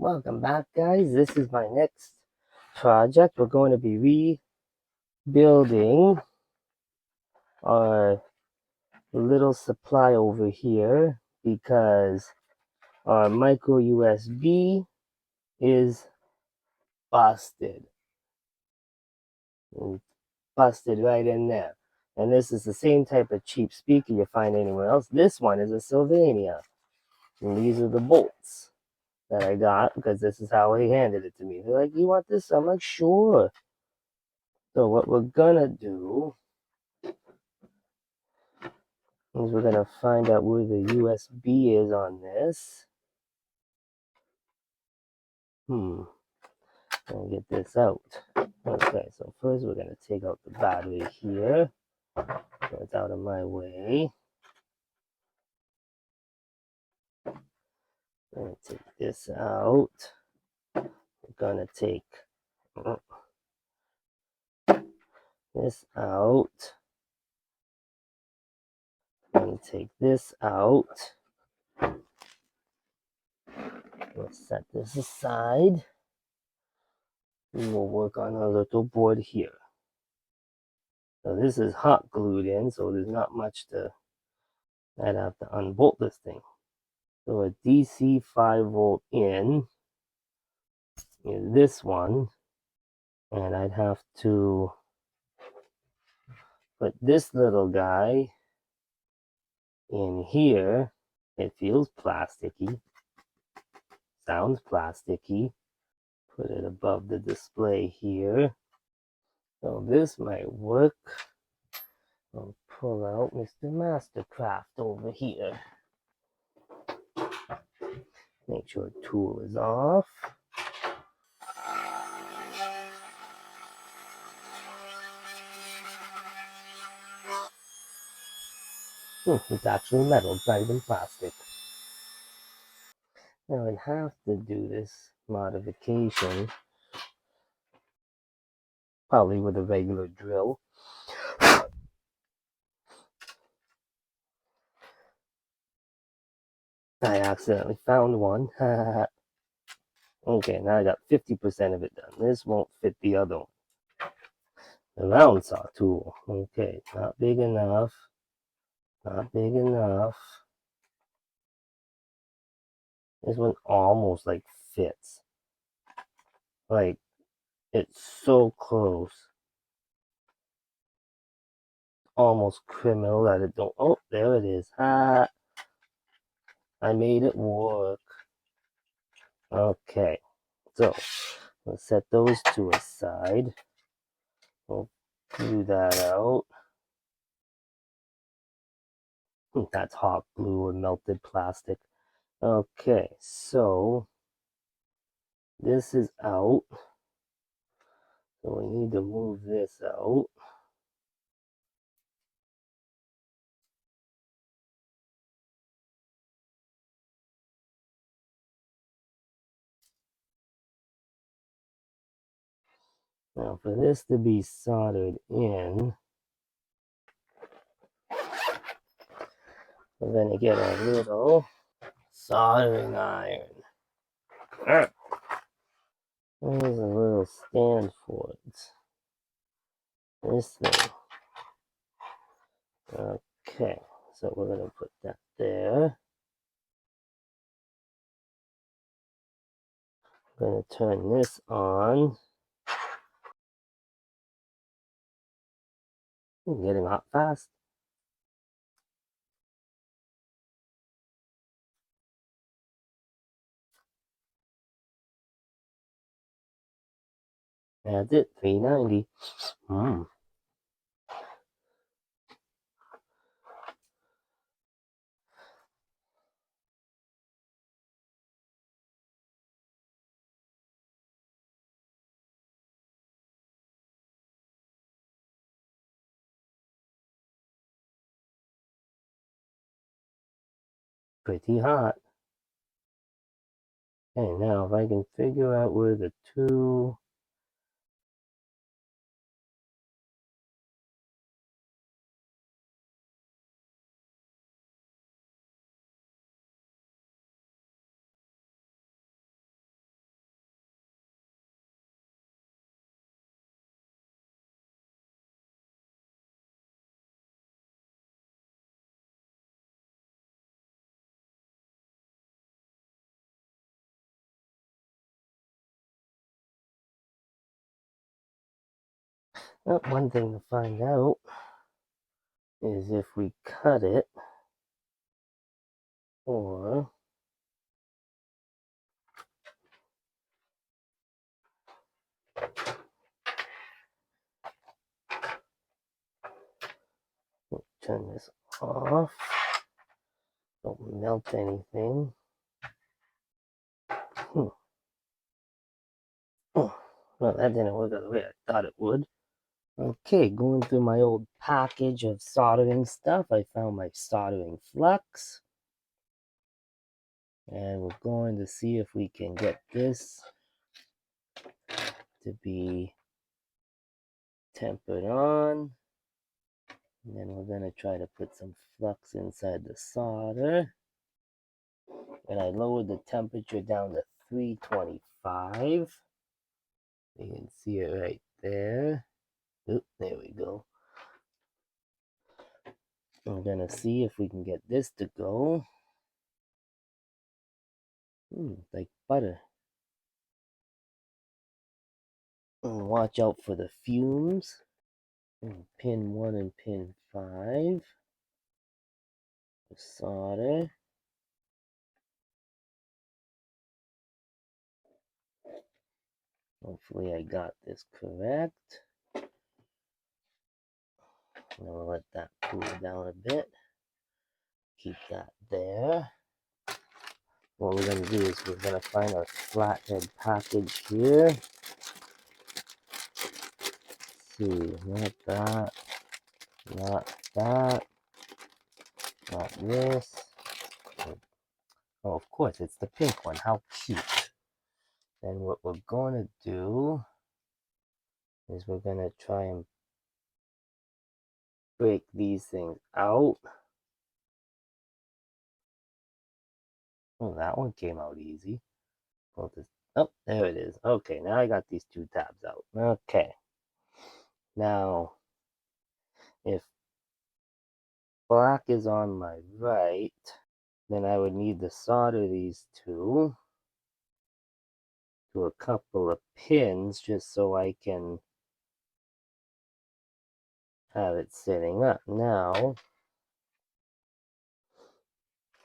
Welcome back, guys. This is my next project. We're going to be rebuilding our little supply over here because our micro USB is busted. Busted right in there. And this is the same type of cheap speaker you find anywhere else. This one is a Sylvania. And these are the bolts that I got because this is how he handed it to me. They're like, "You want this?" I'm like, "Sure." So what we're gonna do is we're gonna find out where the USB is on this. Gonna get this out. Okay, so first we're gonna take out the battery here. So it's out of my way. Gonna take this out. We're gonna take this out. Gonna take this out. Let's set this aside. And we'll work on our little board here. So this is hot glued in, so there's not much to. I'd have to unbolt this thing. So a DC 5-volt in is this one, and I'd have to put this little guy in here. It feels plasticky, sounds plasticky. Put it above the display here. So this might work. I'll pull out Mr. Mastercraft over here. Make sure tool is off. It's actually metal, it's not even plastic. Now I'd have to do this modification probably with a regular drill. I accidentally found one. Okay, now I got 50% of it done. This won't fit the other one. The round saw tool. Okay, not big enough. Not big enough. This one almost like fits. Like, it's so close. Almost criminal that it don't. Oh, there it is. I made it work. Okay, so let's set those two aside. We'll glue that out. That's hot glue or melted plastic. Okay, so this is out. So we need to move this out. Now for this to be soldered in, we're going to get a little soldering iron. There's a little stand for it. This thing. Okay, so we're going to put that there. I'm going to turn this on. Getting hot fast. That's it, 390. Pretty hot. Okay, now if I can figure out where the two Well, one thing to find out is if we cut it or turn this off. Don't melt anything. Oh, well, that didn't work out the way I thought it would. Okay, going through my old package of soldering stuff, I found my soldering flux. And we're going to see if we can get this to be tempered on. And then we're going to try to put some flux inside the solder. And I lowered the temperature down to 325. You can see it right there. Oop, there we go. We're going to see if we can get this to go. Like butter. And watch out for the fumes. Pin 1 and pin 5. The solder. Hopefully I got this correct. I'm going to let that cool down a bit. Keep that there. What we're going to do is we're going to find our flathead package here. Let's see, not that, not that, not this. Oh, of course, it's the pink one. How cute. Then what we're going to do is we're going to try and break these things out. Oh, that one came out easy. Pull this. Oh, there it is. Okay, now I got these two tabs out. Okay. Now, if black is on my right, then I would need to solder these two to a couple of pins just so I can have it sitting up. Now,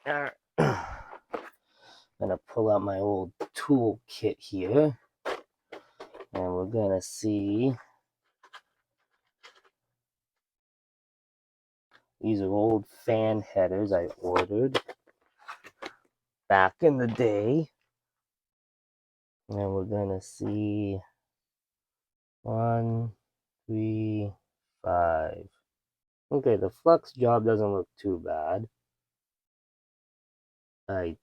I'm gonna pull out my old tool kit here, and we're gonna see. These are old fan headers I ordered back in the day. And we're gonna see 1, 3, 5. Okay, the flux job doesn't look too bad. I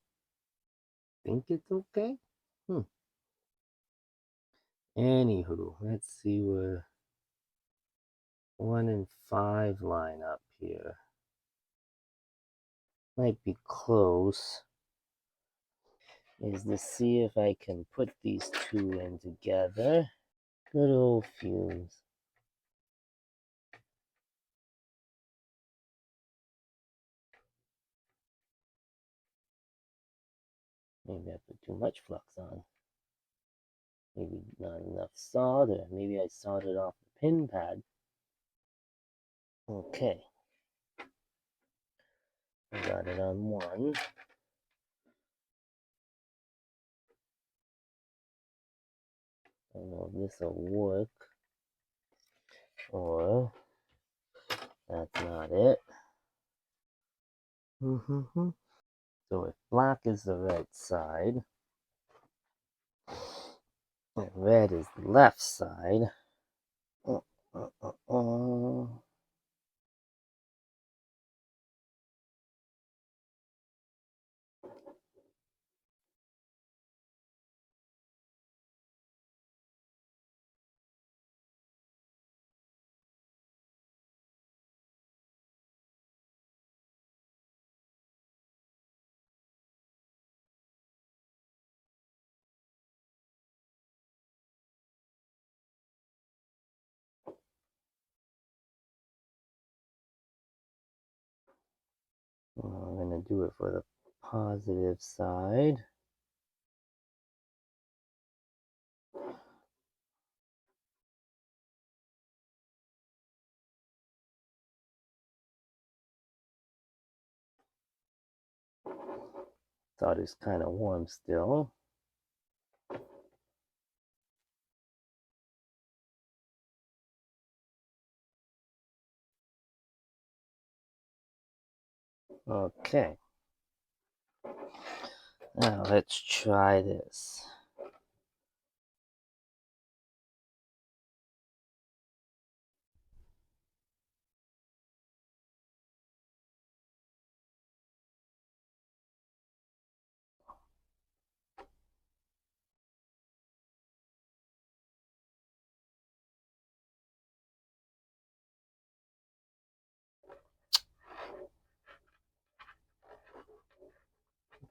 think it's okay. Anywho, let's see where 1 and 5 line up here. Might be close. Is to see if I can put these two in together. Good old fumes. Maybe I put too much flux on. Maybe not enough solder. Maybe I soldered off the pin pad. Okay. I got it on one. I don't know if this will work. Or that's not it. So if black is the right side, and red is the left side. I'm going to do it for the positive side. Solder's kind of warm still. Okay. Now let's try this.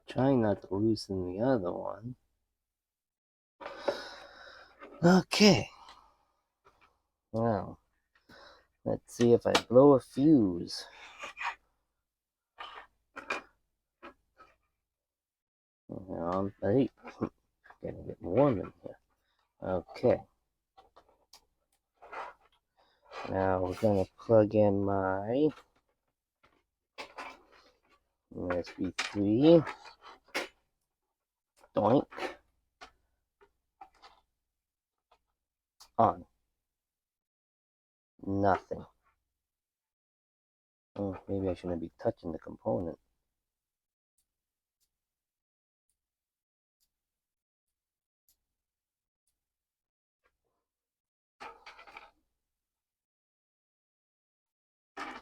Trying not to loosen the other one. Okay. Now, let's see if I blow a fuse. Hey, getting a bit warm in here. Okay. Now we're gonna plug in my USB 3. Doink. On. Nothing. Oh, maybe I shouldn't be touching the component.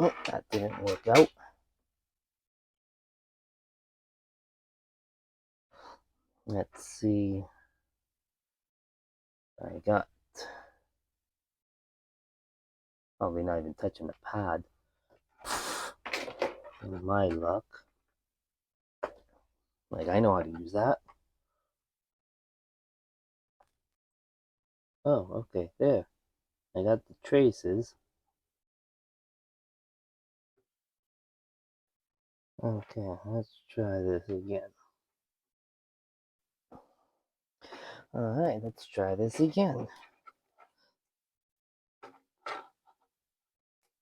Oh, that didn't work out. Let's see. I got probably not even touching the pad. In my luck. Like, I know how to use that. Oh, okay, there. I got the traces. Okay, let's try this again. Alright, let's try this again.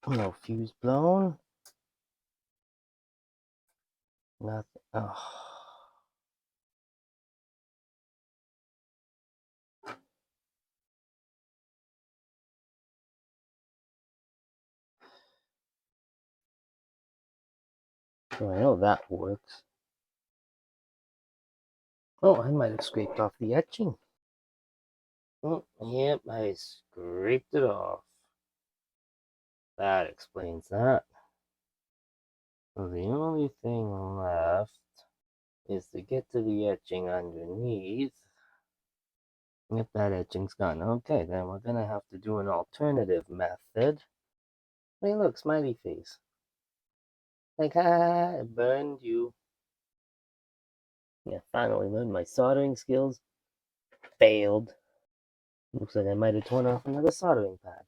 No fuse blown. Nothing. Oh. So I know that works. Oh, I might have scraped off the etching. Oh, yep, I scraped it off. That explains that. So the only thing left is to get to the etching underneath. If that etching's gone, okay, then we're gonna have to do an alternative method. Hey, look, smiley face. Like, ha, I burned you. Yeah, finally learned my soldering skills. Failed. Looks like I might have torn off another soldering pad.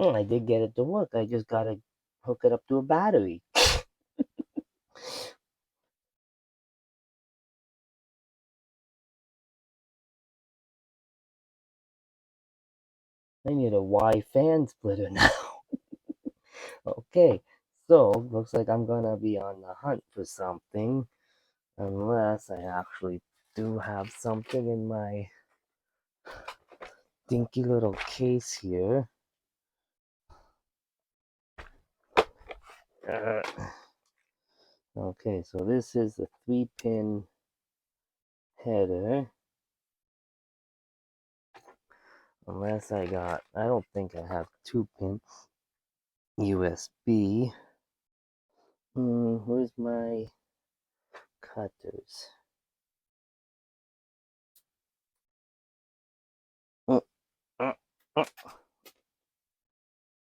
Oh, I did get it to work. I just gotta hook it up to a battery. I need a Y fan splitter now. Okay, so looks like I'm gonna be on the hunt for something, unless I actually do have something in my dinky little case here. Okay, so this is the 3-pin header. Unless I don't think I have 2-pin USB. Where's my cutters? Uh, uh, uh.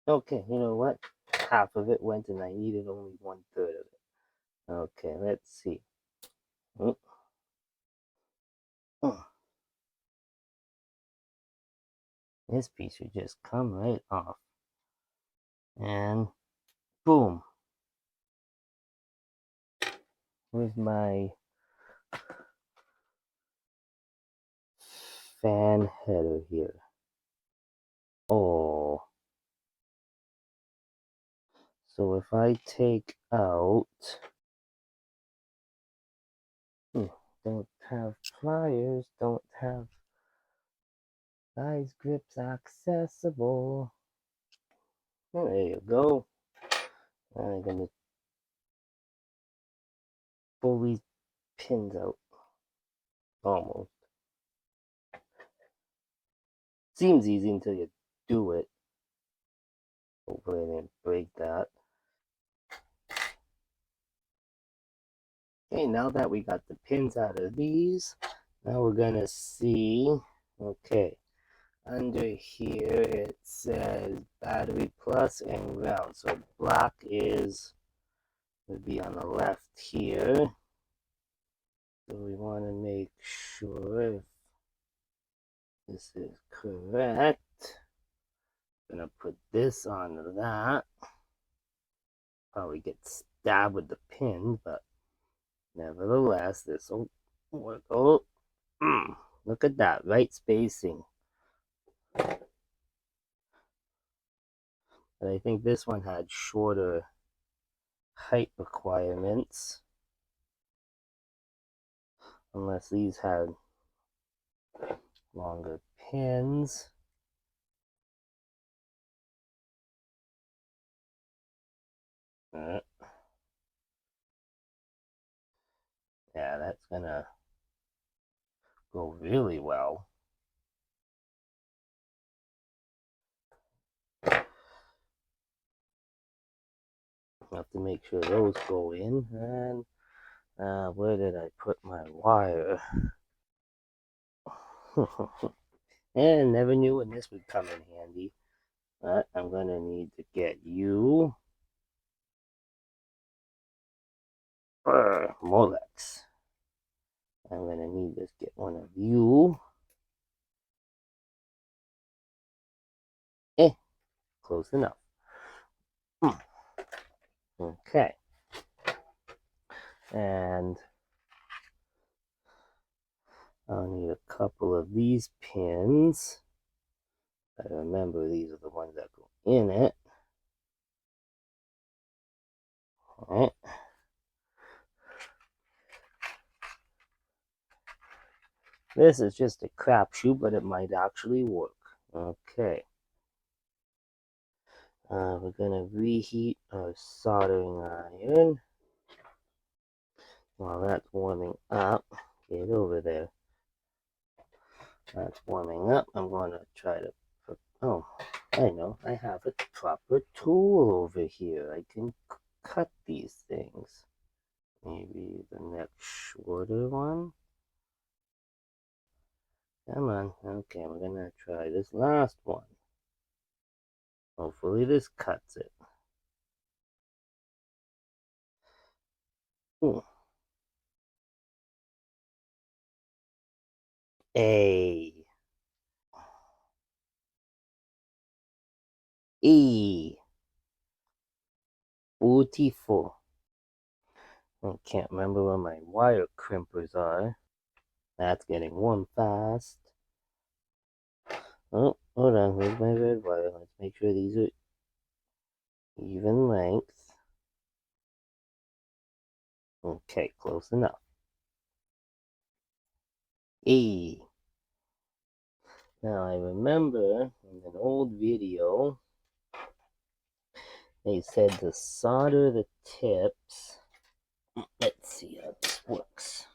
Okay, you know what? Half of it went and I needed only 1/3 of it. Okay, let's see. Oh. Oh. This piece should just come right off. And boom. With my fan header here. Oh. So if I take out, don't have pliers, don't have size grips accessible. Oh, there you go. I'm gonna pull these pins out. Almost. Seems easy until you do it. Hopefully I didn't break that. Okay, now that we got the pins out of these, now we're gonna see, okay, under here it says battery plus and ground. So black would be on the left here. So we want to make sure if this is correct. I'm gonna put this on that. Probably get stabbed with the pin, but nevertheless, this will work. Oh, look at that, right spacing. But I think this one had shorter height requirements. Unless these had longer pins. Yeah, that's gonna go really well. Have to make sure those go in. And where did I put my wire? And never knew when this would come in handy. But I'm gonna need to get you. Molex. I'm gonna need to get one of you. Close enough. Okay. And I'll need a couple of these pins. I remember these are the ones that go in it. Alright. This is just a crapshoot, but it might actually work. Okay. We're gonna reheat our soldering iron. While that's warming up, get over there. That's warming up. I'm gonna try to put, oh, I know, I have a proper tool over here. I can cut these things. Maybe the next shorter one. Come on. Okay, we're gonna try this last one. Hopefully this cuts it. Ooh. A. E. Beautiful. I can't remember where my wire crimpers are. That's getting warm fast. Oh, hold on. Where's my red wire? Let's make sure these are even length. Okay, close enough. E. Now I remember in an old video, they said to solder the tips. Let's see how this works.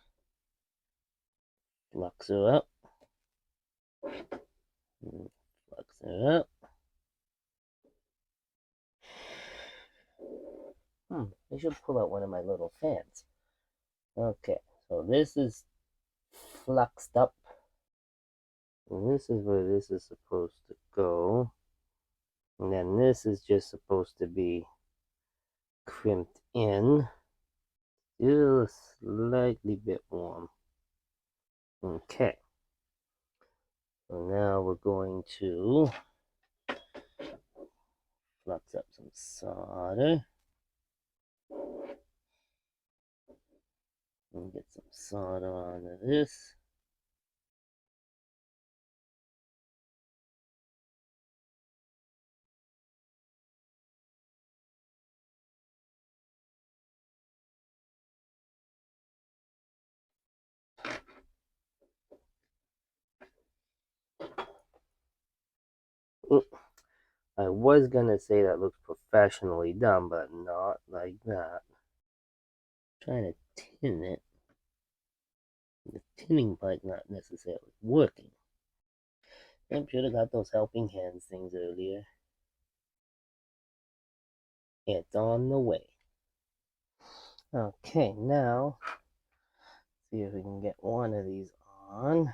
Flux her up. Flux her up. I should pull out one of my little fans. Okay, so this is fluxed up. And this is where this is supposed to go. And then this is just supposed to be crimped in. Still slightly bit warm. Okay. So now we're going to flux up some solder. And get some solder onto this. I was gonna say that looks professionally done, but not like that. Trying to tin it. The tinning part not necessarily working. I should have got those helping hands things earlier. It's on the way. Okay, now see if we can get one of these on.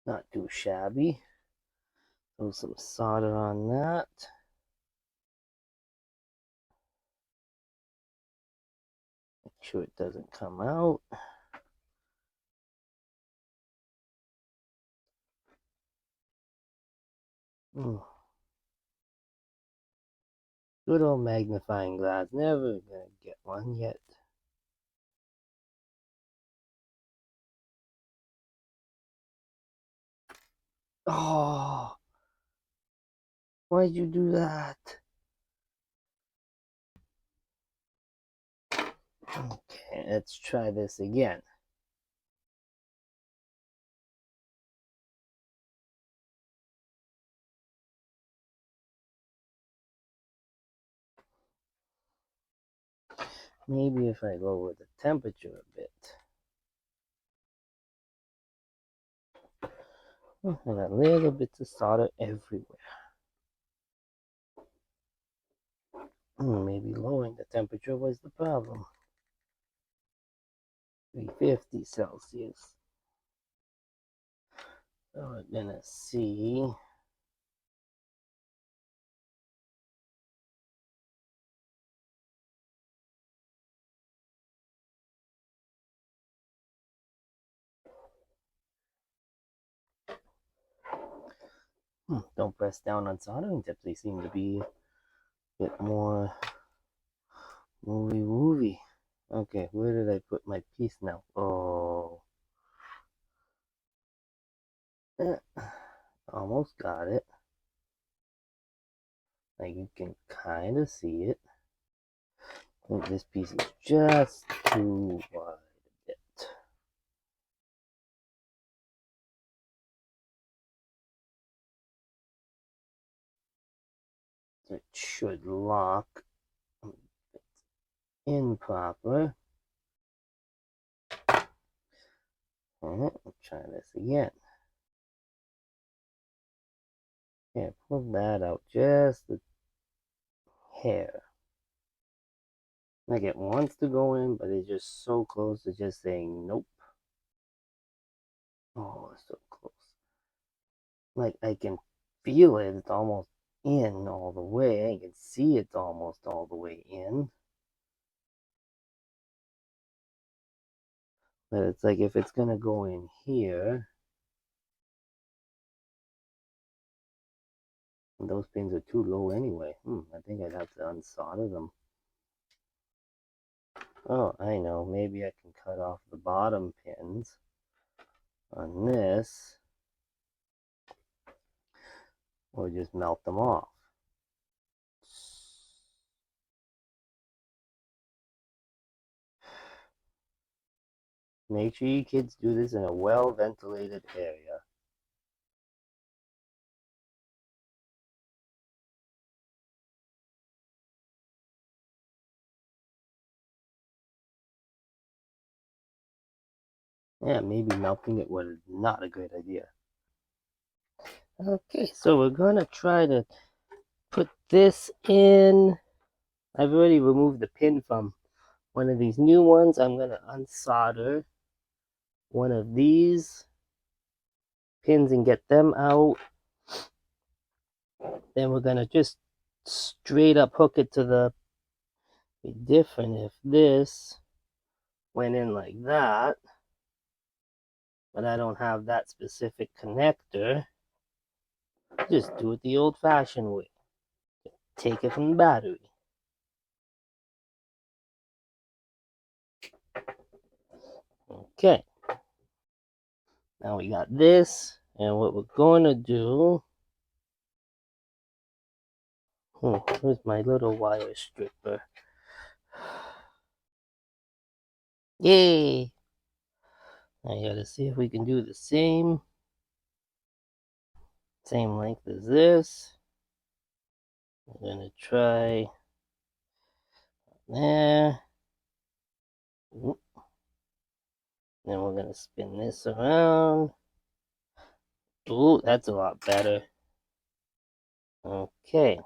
Not too shabby. Throw some solder on that. Make sure it doesn't come out. Good old magnifying glass. Never gonna get one yet. Oh, why'd you do that? Okay, let's try this again. Maybe if I lower the temperature a bit. Oh, I got little bits of solder everywhere. Maybe lowering the temperature was the problem. 350 Celsius. So we're gonna see. Don't press down on soldering tips. They seem to be a bit more woovy. Okay, where did I put my piece now? Oh. Almost got it. Like you can kind of see it. I think this piece is just too wide a bit. It should lock in proper. Alright, we'll try this again. Yeah, pull that out just a hair. Like it wants to go in, but it's just so close to just saying nope. Oh, it's so close. Like I can feel it. It's almost in all the way. I can see it's almost all the way in. But it's like if it's gonna go in here, those pins are too low anyway. I think I'd have to unsolder them. Oh, I know. Maybe I can cut off the bottom pins on this, or just melt them off. Make sure you kids do this in a well-ventilated area. Yeah, maybe melting it was not a good idea. Okay, so we're gonna try to put this in. I've already removed the pin from one of these new ones. I'm going to unsolder one of these pins and get them out. Then we're going to just straight up hook it to the. Be different if this went in like that, but I don't have that specific connector. Just do it the old-fashioned way. Take it from the battery. Okay. Now we got this, and what we're going to do. Where's my little wire stripper? Yay! I gotta see if we can do the same length as this. We're gonna try there. Then we're gonna spin this around. Ooh, that's a lot better. Okay.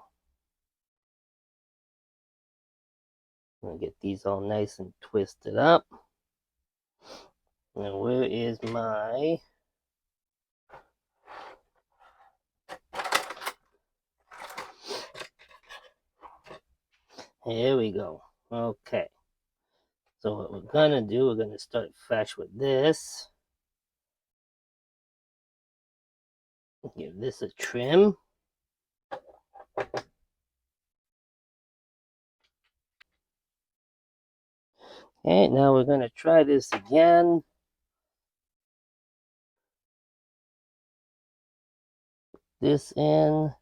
I'm gonna get these all nice and twisted up. Now where is my... Here we go. Okay. So what we're gonna do, we're gonna start fresh with this. Give this a trim. Okay, now we're gonna try this again. This in.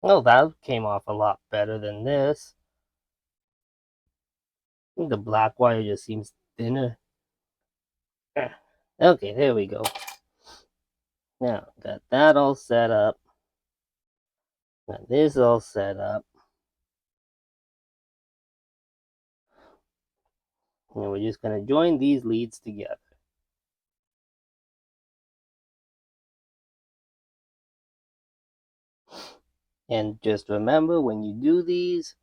Oh, that came off a lot better than this. I think the black wire just seems thinner. Okay, there we go. Now, got that all set up. Got this all set up. And we're just going to join these leads together. And just remember, when you do these,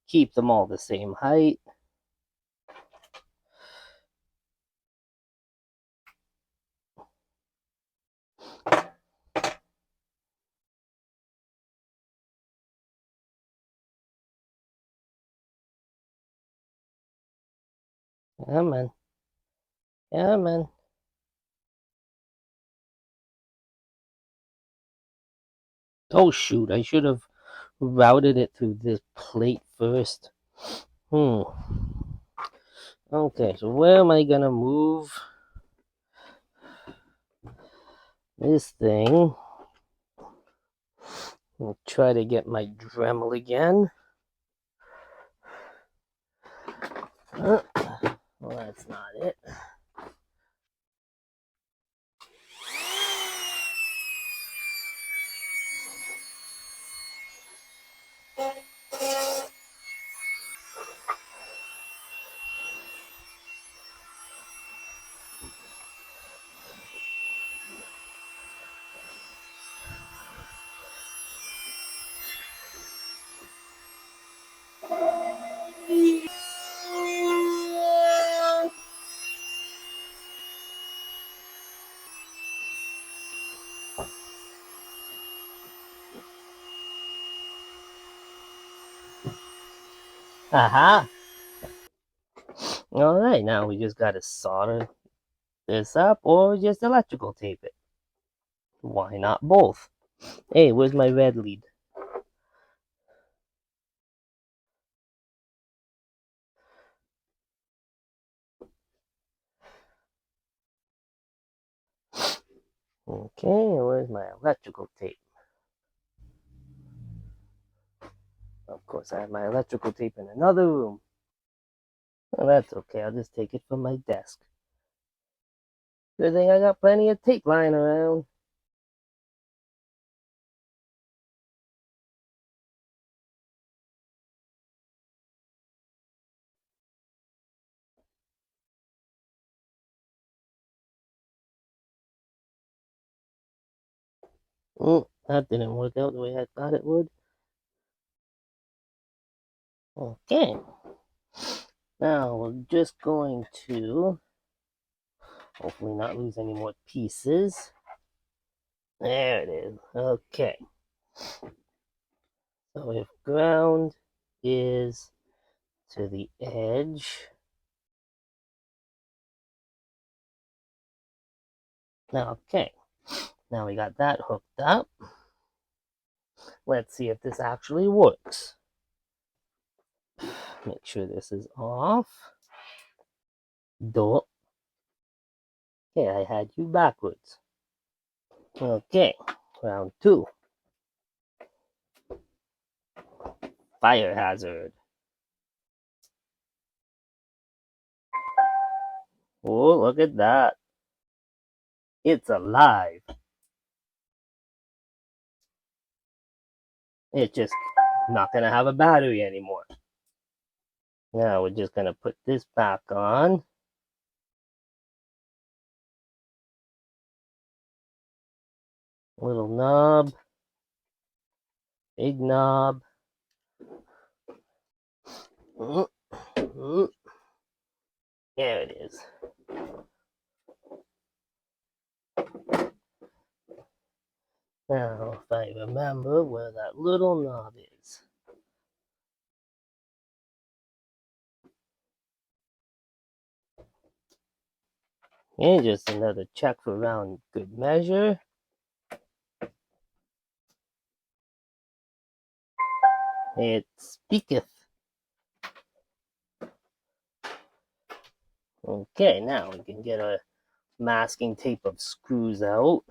keep them all the same height. Come on. Come on. Oh, shoot. I should have routed it through this plate first. Okay, so where am I going to move this thing? I'll try to get my Dremel again. Well, that's not it. Aha! Alright, now we just gotta solder this up or just electrical tape it. Why not both? Hey, where's my red lead? Okay, where's my electrical tape? Of course, I have my electrical tape in another room. Well, that's okay, I'll just take it from my desk. Good thing I got plenty of tape lying around. That didn't work out the way I thought it would. Okay. Now we're just going to hopefully not lose any more pieces. There it is. Okay. So if ground is to the edge. Okay. Now we got that hooked up. Let's see if this actually works. Make sure this is off. Duh. Okay, I had you backwards. Okay, round 2. Fire hazard. Oh, look at that. It's alive. It's just not going to have a battery anymore. Now we're just going to put this back on. Little knob. Big knob. There it is. Now, if I remember where that little knob is. And just another check for round good measure. It speaketh. Okay, now we can get a masking tape of screws out.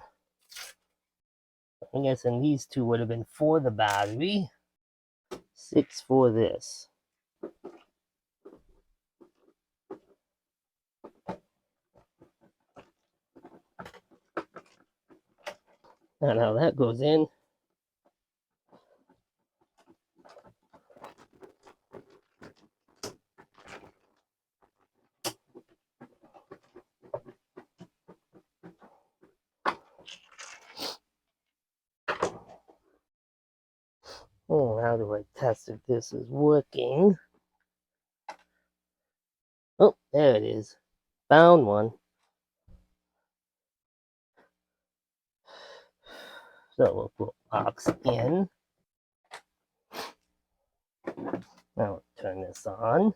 I'm guessing these 2 would have been for the battery. 6 for this. And how that goes in. Oh, how do I test if this is working? Oh, there it is. Found one. So we'll put aux in. Now we'll turn this on.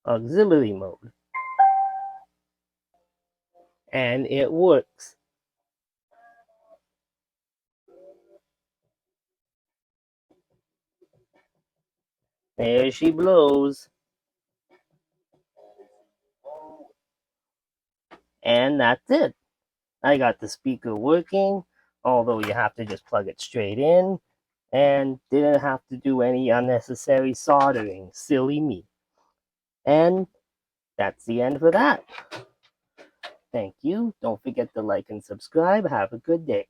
Auxiliary mode. And it works. There she blows. And that's it. I got the speaker working, although you have to just plug it straight in, and didn't have to do any unnecessary soldering. Silly me. And that's the end for that. Thank you. Don't forget to like and subscribe. Have a good day.